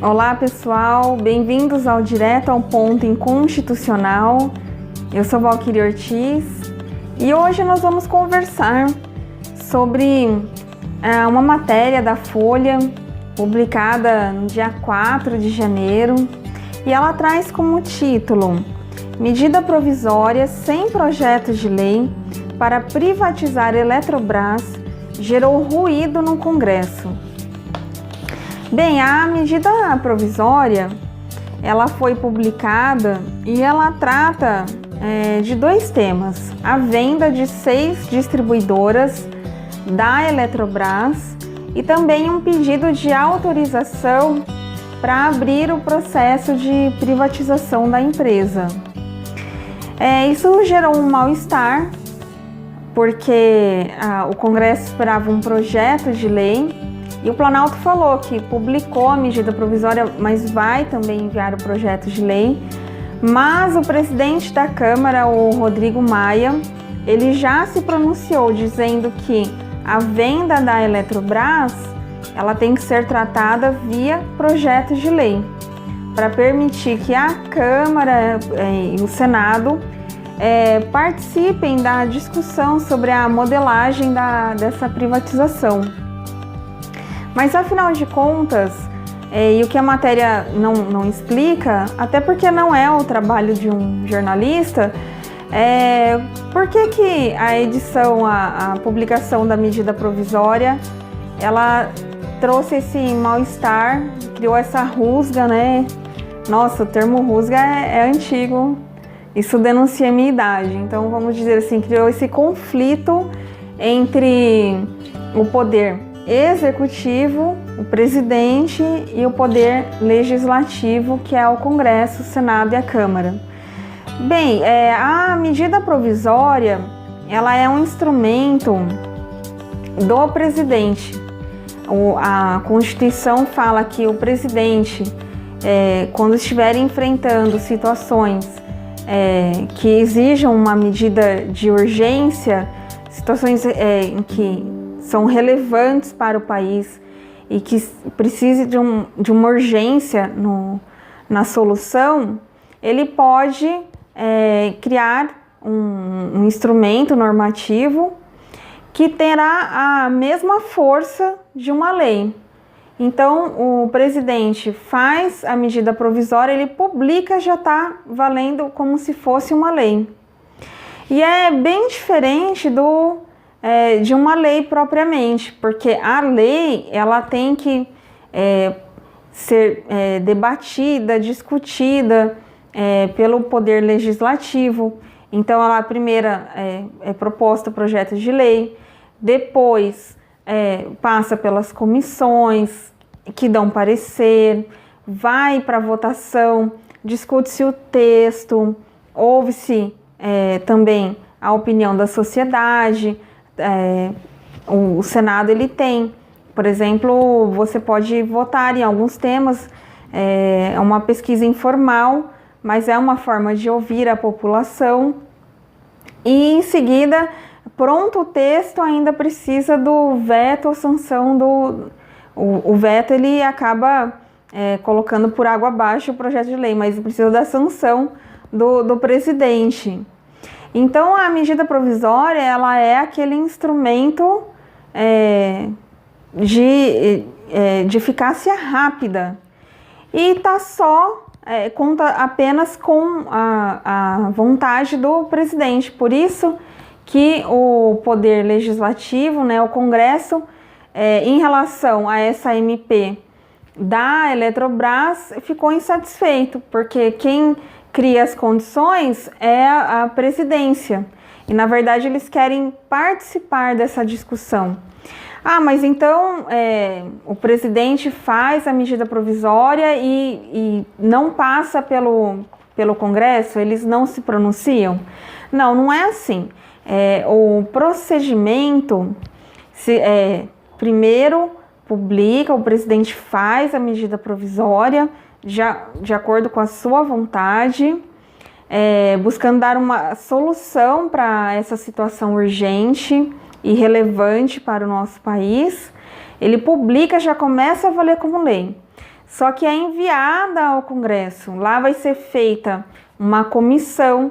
Olá pessoal, bem-vindos ao Direto ao Ponto Inconstitucional. Eu sou Valquíria Ortiz e hoje nós vamos conversar sobre uma matéria da Folha publicada no dia 4 de janeiro e ela traz como título: Medida provisória sem projeto de lei para privatizar Eletrobras gerou ruído no Congresso. Bem, a medida provisória, ela foi publicada e ela trata de dois temas: a venda de 6 distribuidoras da Eletrobras e também um pedido de autorização para abrir o processo de privatização da empresa. Isso gerou um mal-estar, porque o Congresso esperava um projeto de lei. E o Planalto falou que publicou a medida provisória, mas vai também enviar o projeto de lei. Mas o presidente da Câmara, o Rodrigo Maia, ele já se pronunciou dizendo que a venda da Eletrobras ela tem que ser tratada via projeto de lei, para permitir que a Câmara e o Senado participem da discussão sobre a modelagem dessa privatização. Mas afinal de contas, e o que a matéria não explica, até porque não é o trabalho de um jornalista, por que a edição, a publicação da medida provisória, ela trouxe esse mal-estar, criou essa rusga, né? Nossa, o termo rusga é antigo, isso denuncia a minha idade. Então, vamos dizer assim, criou esse conflito entre o poder executivo, o presidente, e o poder legislativo, que é o Congresso, o Senado e a Câmara. Bem, a medida provisória, ela é um instrumento do presidente. A Constituição fala que o presidente, quando estiver enfrentando situações que exijam uma medida de urgência, situações em que são relevantes para o país e que precise de uma urgência na solução, ele pode criar um instrumento normativo que terá a mesma força de uma lei. Então, o presidente faz a medida provisória, ele publica, já está valendo como se fosse uma lei. E é bem diferente de uma lei propriamente, porque a lei ela tem que ser debatida, discutida pelo poder legislativo. Então, ela primeiro é proposto o projeto de lei, depois passa pelas comissões que dão parecer, vai para votação, discute-se o texto, ouve-se também a opinião da sociedade. O Senado ele tem, por exemplo, você pode votar em alguns temas, é uma pesquisa informal, mas é uma forma de ouvir a população, e em seguida, pronto o texto, ainda precisa do veto ou sanção o veto ele acaba colocando por água abaixo o projeto de lei, mas precisa da sanção do presidente. Então, a medida provisória, ela é aquele instrumento de eficácia rápida e está conta apenas com a vontade do presidente. Por isso que o poder legislativo, né, o Congresso, em relação a essa MP da Eletrobras, ficou insatisfeito, porque quem cria as condições é a presidência. E, na verdade, eles querem participar dessa discussão. Mas então o presidente faz a medida provisória e não passa pelo Congresso? Eles não se pronunciam? Não é assim. O procedimento, primeiro publica, o presidente faz a medida provisória, de acordo com a sua vontade, buscando dar uma solução para essa situação urgente e relevante para o nosso país. Ele publica, já começa a valer como lei. só que é enviada ao Congresso. Lá vai ser feita uma comissão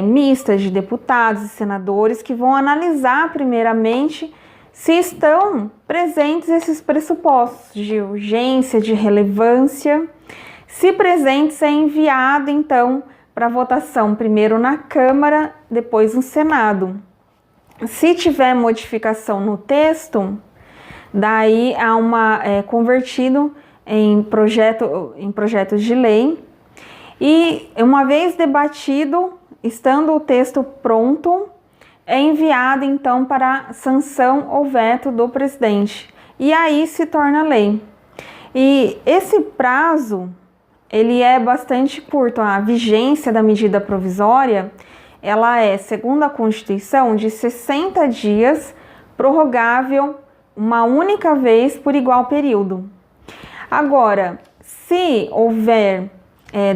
mista de deputados e senadores que vão analisar primeiramente se estão presentes esses pressupostos de urgência, de relevância. Se presentes, é enviado então para votação primeiro na Câmara, depois no Senado. Se tiver modificação no texto, daí convertido em projetos de lei, e uma vez debatido, estando o texto pronto, é enviado então para sanção ou veto do presidente, e aí se torna lei. E esse prazo, ele é bastante curto. A vigência da medida provisória, ela é, segundo a Constituição, de 60 dias, prorrogável uma única vez por igual período. Agora, se houver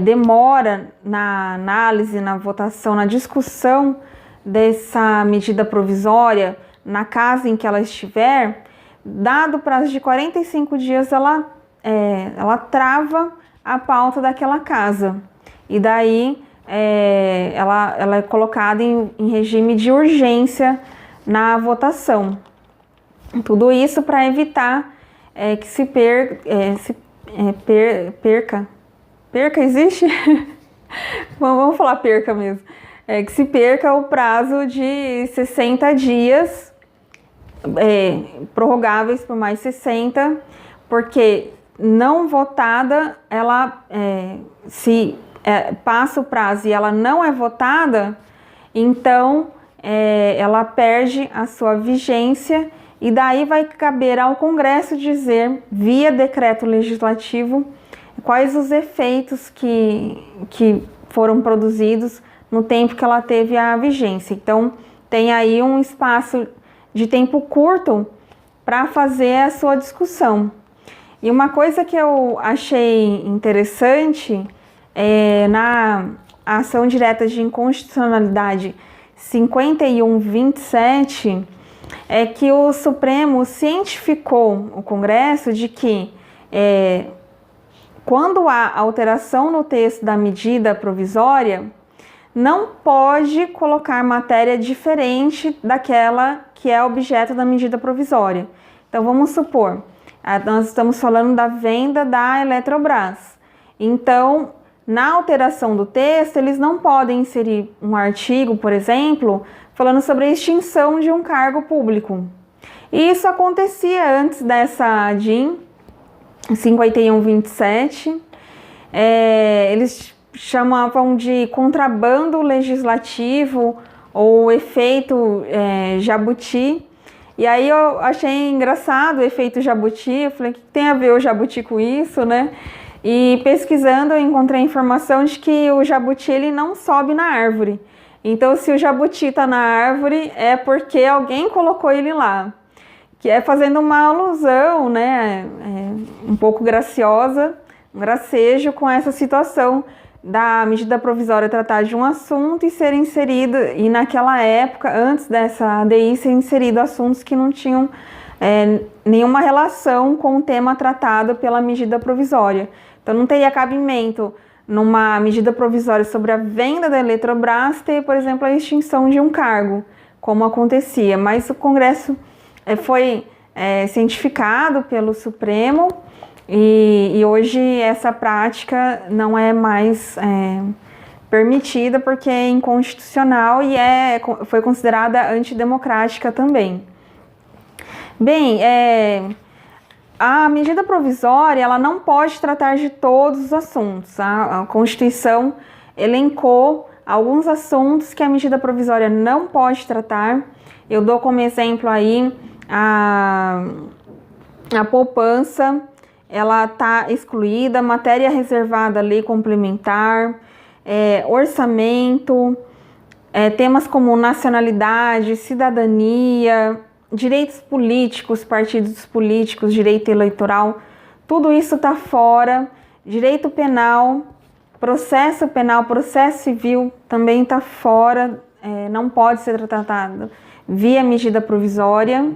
demora na análise, na votação, na discussão dessa medida provisória, na casa em que ela estiver, dado o prazo de 45 dias, ela trava a pauta daquela casa. E daí ela é colocada em regime de urgência na votação. Tudo isso para evitar que se perca. Perca existe? Vamos falar perca mesmo. Que se perca o prazo de 60 dias, prorrogáveis por mais 60, porque não votada, ela se passa o prazo e ela não é votada, então ela perde a sua vigência, e daí vai caber ao Congresso dizer, via decreto legislativo, quais os efeitos que foram produzidos no tempo que ela teve a vigência. Então, tem aí um espaço de tempo curto para fazer a sua discussão. E uma coisa que eu achei interessante na ação direta de inconstitucionalidade 5127 é que o Supremo cientificou o Congresso de que quando há alteração no texto da medida provisória, não pode colocar matéria diferente daquela que é objeto da medida provisória. Então, vamos supor, nós estamos falando da venda da Eletrobras. Então, na alteração do texto, eles não podem inserir um artigo, por exemplo, falando sobre a extinção de um cargo público. E isso acontecia antes dessa DIN 5127. Eles chamavam de contrabando legislativo ou efeito jabuti. E aí eu achei engraçado o efeito jabuti. Eu falei, o que tem a ver o jabuti com isso, né? E pesquisando eu encontrei a informação de que o jabuti ele não sobe na árvore. Então, se o jabuti está na árvore, é porque alguém colocou ele lá. Que é fazendo uma alusão, né, um pouco graciosa, um gracejo com essa situação da medida provisória tratar de um assunto e ser inserido, e naquela época, antes dessa ADI, ser inserido assuntos que não tinham nenhuma relação com o tema tratado pela medida provisória. Então, não teria cabimento numa medida provisória sobre a venda da Eletrobras ter, por exemplo, a extinção de um cargo, como acontecia. Mas o Congresso foi cientificado pelo Supremo e hoje essa prática não é mais permitida porque é inconstitucional e foi considerada antidemocrática também. Bem, a medida provisória ela não pode tratar de todos os assuntos. A Constituição elencou alguns assuntos que a medida provisória não pode tratar. Eu dou como exemplo aí a poupança, ela está excluída, matéria reservada à lei complementar, orçamento, temas como nacionalidade, cidadania, direitos políticos, partidos políticos, direito eleitoral, tudo isso está fora. Direito penal, processo civil também está fora, não pode ser tratado via medida provisória.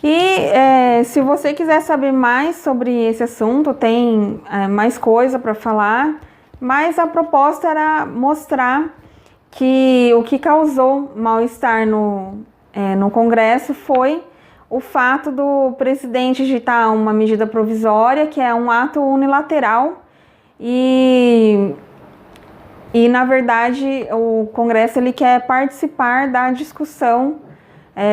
E se você quiser saber mais sobre esse assunto, tem mais coisa para falar, mas a proposta era mostrar que o que causou mal-estar no Congresso foi o fato do presidente editar uma medida provisória, que é um ato unilateral, e na verdade o Congresso ele quer participar da discussão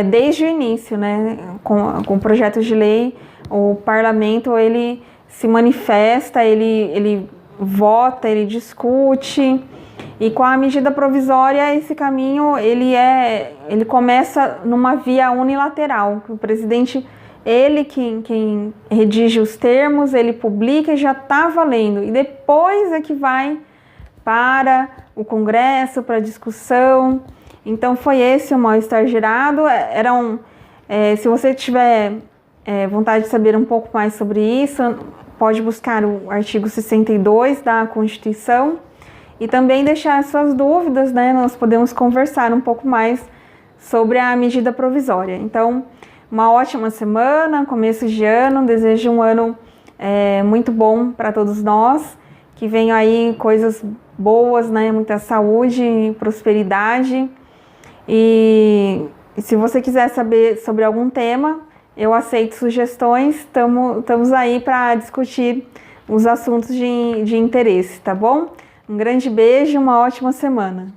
desde o início, né? Com projetos de lei, o parlamento ele se manifesta, ele vota, ele discute. E com a medida provisória, esse caminho ele começa numa via unilateral. O presidente, ele quem redige os termos, ele publica e já está valendo. E depois é que vai para o Congresso, para discussão. Então foi esse o mal-estar gerado. Se você tiver vontade de saber um pouco mais sobre isso, pode buscar o artigo 62 da Constituição. E também deixar suas dúvidas, né? Nós podemos conversar um pouco mais sobre a medida provisória. Então, uma ótima semana, começo de ano, desejo um ano muito bom para todos nós, que venham aí coisas boas, né? Muita saúde, prosperidade. E se você quiser saber sobre algum tema, eu aceito sugestões, estamos aí para discutir os assuntos de interesse, tá bom? Um grande beijo e uma ótima semana.